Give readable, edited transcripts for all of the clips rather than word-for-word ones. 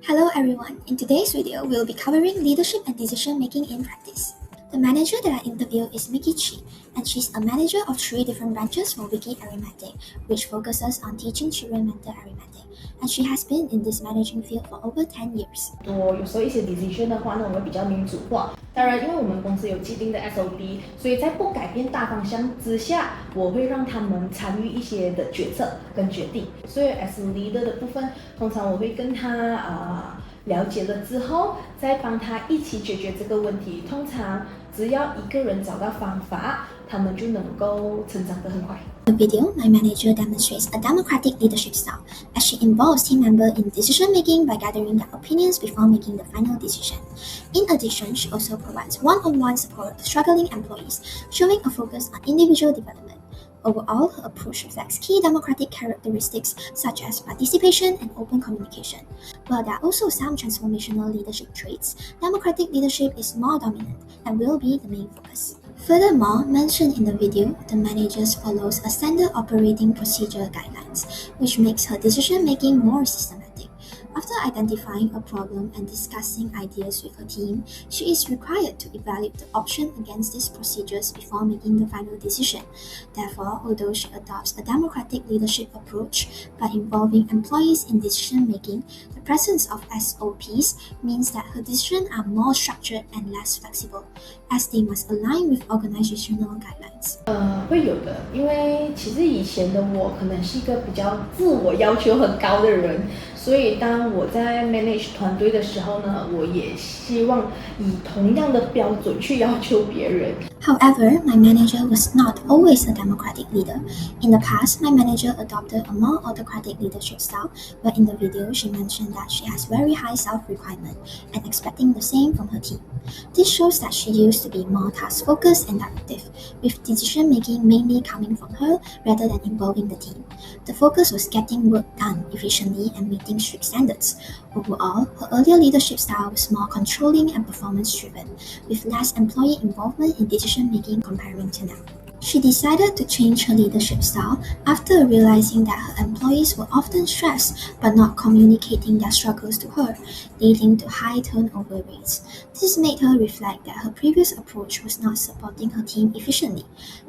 Hello everyone, in today's video we'll be covering leadership and decision making in practice. The manager that I interview is Mickey Chi, and she's a manager of 3 different branches for Wiki Arithmetic, which focuses on teaching children mental arithmetic, and she has been in this managing field for over 10 years. 有时候一些 decision 的话呢，我会比较民主化。当然，因为我们公司有既定的 SOP， 所以在不改变大方向之下，我会让他们参与一些的决策跟决定。所以 as leader 的部分，通常我会跟他了解了之后，再帮他一起解决这个问题。通常只要一个人找到方法，他们就能够成长得很快。In the video, my manager demonstrates a democratic leadership style as she involves team members in decision making by gathering their opinions before making the final decision. In addition, she also provides one-on-one support to struggling employees, showing a focus on individual development. Overall, her approach reflects key democratic characteristics such as participation and open communication. While there are also some transformational leadership traits, democratic leadership is more dominant and will be the main focus. Furthermore, mentioned in the video, the manager follows a standard operating procedure guidelines, which makes her decision-making more systematic. After identifying a problem and discussing ideas with her team, she is required to evaluate the option against these procedures before making the final decision. Therefore, although she adopts a democratic leadership approach by involving employees in decision-making, the presence of SOPs means that her decisions are more structured and less flexible, as they must align with organizational guidelines. 会有的，因为其实以前的我可能是一个比较自我要求很高的人，所以当我在 manage 团队的时候呢，我也希望以同样的标准去要求别人。However, my manager was not always a democratic leader. In the past, my manager adopted a more autocratic leadership style, where in the video she mentioned that she has very high self-requirement and expecting the same from her team. This shows that she used to be more task-focused and directive, with decision-making mainly coming from her rather than involving the team. The focus was getting work done efficiently and meeting strict standards. Overall, her earlier leadership style was more controlling and performance-driven, with less employee involvement in decision-making comparing to now. She decided to change her leadership style after realizing that her employees were often stressed but not communicating their struggles to her, leading to high turnover rates. This made her reflect that her previous approach was not supporting her team efficiently.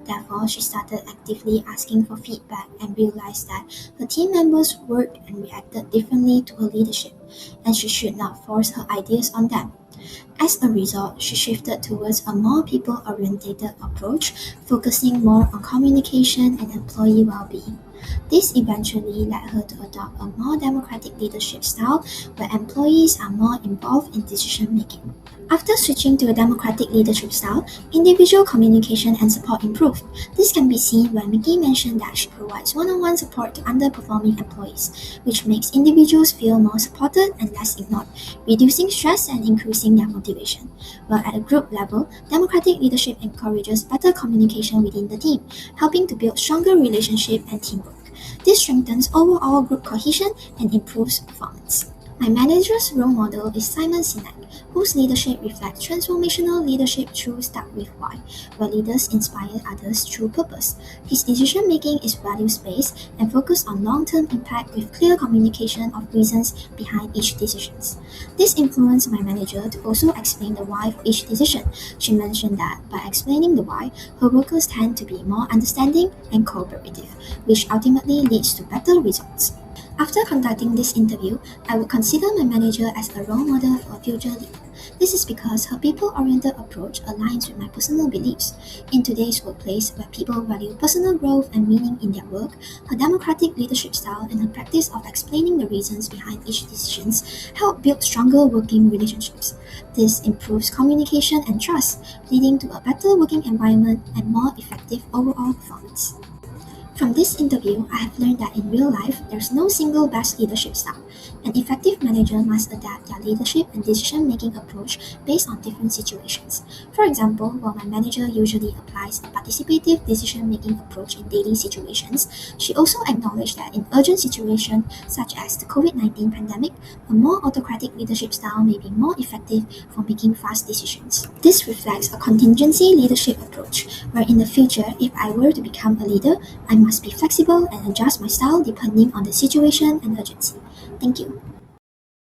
Therefore, she started actively asking for feedback and realized that her team members worked and reacted differently to her leadership, and she should not force her ideas on them. As a result, she shifted towards a more people-oriented approach, focusing more on communication and employee well-being. This eventually led her to adopt a more democratic leadership style where employees are more involved in decision-making. After switching to a democratic leadership style, individual communication and support improved. This can be seen when Mickey mentioned that she provides one-on-one support to underperforming employees, which makes individuals feel more supported and less ignored, reducing stress and increasing their motivation. While at a group level, democratic leadership encourages better communication within the team, helping to build stronger relationships and teamwork. This strengthens overall group cohesion and improves performance. My manager's role model is Simon Sinek, whose leadership reflects transformational leadership through Start With Why, where leaders inspire others through purpose. His decision-making is values-based and focused on long-term impact with clear communication of reasons behind each decision. This influenced my manager to also explain the why for each decision. She mentioned that by explaining the why, her workers tend to be more understanding and cooperative, which ultimately leads to better results. After conducting this interview, I would consider my manager as a role model for a future leader. This is because her people-oriented approach aligns with my personal beliefs. In today's workplace, where people value personal growth and meaning in their work, her democratic leadership style and her practice of explaining the reasons behind each decision help build stronger working relationships. This improves communication and trust, leading to a better working environment and more effective overall performance. From this interview, I have learned that in real life, there's no single best leadership style. An effective manager must adapt their leadership and decision-making approach based on different situations. For example, while my manager usually applies a participative decision-making approach in daily situations, she also acknowledged that in urgent situations such as the COVID-19 pandemic, a more autocratic leadership style may be more effective for making fast decisions. This reflects a contingency leadership approach, where in the future, if I were to become a leader, I must be flexible and adjust my style depending on the situation and urgency. Thank you.